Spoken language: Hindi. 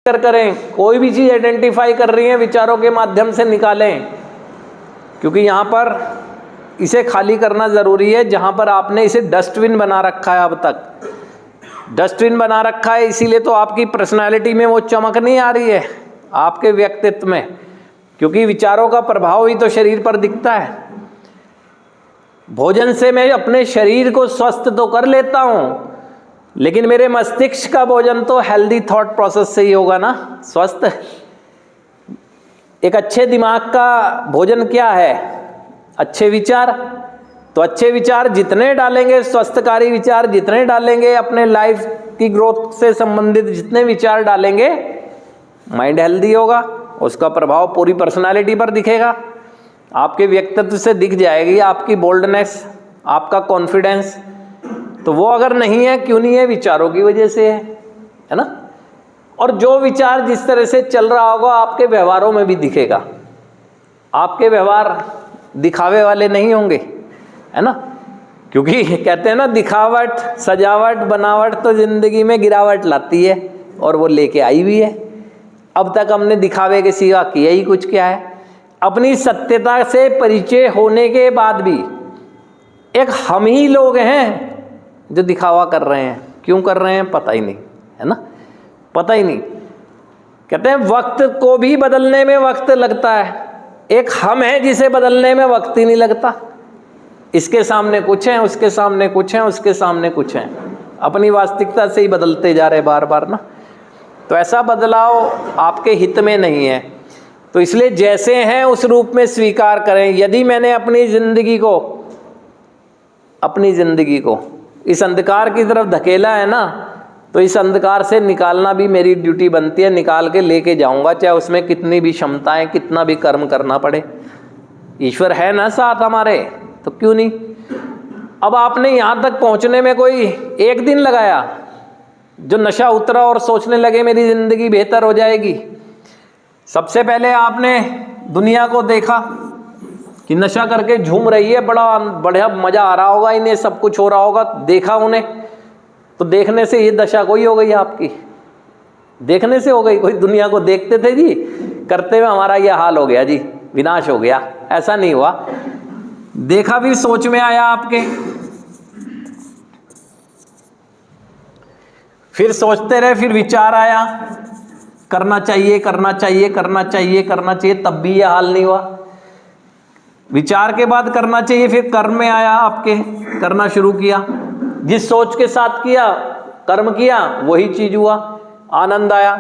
करें, कोई भी चीज आइडेंटिफाई कर रही है विचारों के माध्यम से निकालें, क्योंकि यहाँ पर इसे खाली करना जरूरी है। जहाँ पर आपने इसे डस्टबिन बना रखा है, अब तक डस्टबिन बना रखा है, इसीलिए तो आपकी पर्सनालिटी में वो चमक नहीं आ रही है, आपके व्यक्तित्व में, क्योंकि विचारों का प्रभाव ही तो शरीर पर दिखता है। भोजन से मैं अपने शरीर को स्वस्थ तो कर लेता हूँ, लेकिन मेरे मस्तिष्क का भोजन तो हेल्दी थॉट प्रोसेस से ही होगा ना, स्वस्थ। एक अच्छे दिमाग का भोजन क्या है? अच्छे विचार। तो अच्छे विचार जितने डालेंगे, स्वस्थकारी विचार जितने डालेंगे, अपने लाइफ की ग्रोथ से संबंधित जितने विचार डालेंगे, माइंड हेल्दी होगा, उसका प्रभाव पूरी पर्सनालिटी पर दिखेगा, आपके व्यक्तित्व से दिख जाएगी आपकी बोल्डनेस, आपका कॉन्फिडेंस। तो वो अगर नहीं है, क्यों नहीं है? विचारों की वजह से है ना। और जो विचार जिस तरह से चल रहा होगा, आपके व्यवहारों में भी दिखेगा। आपके व्यवहार दिखावे वाले नहीं होंगे, है ना, क्योंकि कहते हैं ना, दिखावट, सजावट, बनावट तो जिंदगी में गिरावट लाती है, और वो लेके आई भी है। अब तक हमने दिखावे के सिवा किया ही कुछ क्या है? अपनी सत्यता से परिचय होने के बाद भी एक हम ही लोग हैं जो दिखावा कर रहे हैं। क्यों कर रहे हैं? पता ही नहीं, है ना, पता ही नहीं। कहते हैं वक्त को भी बदलने में वक्त लगता है, एक हम है जिसे बदलने में वक्त ही नहीं लगता। इसके सामने कुछ है, उसके सामने कुछ है, उसके सामने कुछ है, अपनी वास्तविकता से ही बदलते जा रहे बार बार ना। तो ऐसा बदलाव आपके हित में नहीं है। तो इसलिए जैसे हैं उस रूप में स्वीकार करें। यदि मैंने अपनी जिंदगी को इस अंधकार की तरफ धकेला है ना, तो इस अंधकार से निकालना भी मेरी ड्यूटी बनती है। निकाल के लेके जाऊंगा, चाहे उसमें कितनी भी क्षमताएं, कितना भी कर्म करना पड़े। ईश्वर है ना साथ हमारे, तो क्यों नहीं। अब आपने यहाँ तक पहुँचने में कोई एक दिन लगाया, जो नशा उतरा और सोचने लगे मेरी जिंदगी बेहतर हो जाएगी। सबसे पहले आपने दुनिया को देखा कि नशा करके झूम रही है, बड़ा बढ़िया मजा आ रहा होगा इन्हें, सब कुछ हो रहा होगा, देखा उन्हें, तो देखने से ये दशा कोई हो गई आपकी, देखने से हो गई। कोई दुनिया को देखते थे जी, करते हुए हमारा ये हाल हो गया जी, विनाश हो गया, ऐसा नहीं हुआ। देखा भी सोच में आया आपके, फिर सोचते रहे, फिर विचार आया, करना चाहिए, करना चाहिए, करना चाहिए, करना चाहिए, तब भी यह हाल नहीं हुआ। विचार के बाद करना चाहिए, फिर कर्म में आया आपके, करना शुरू किया, जिस सोच के साथ किया, कर्म किया, वही चीज हुआ, आनंद आया।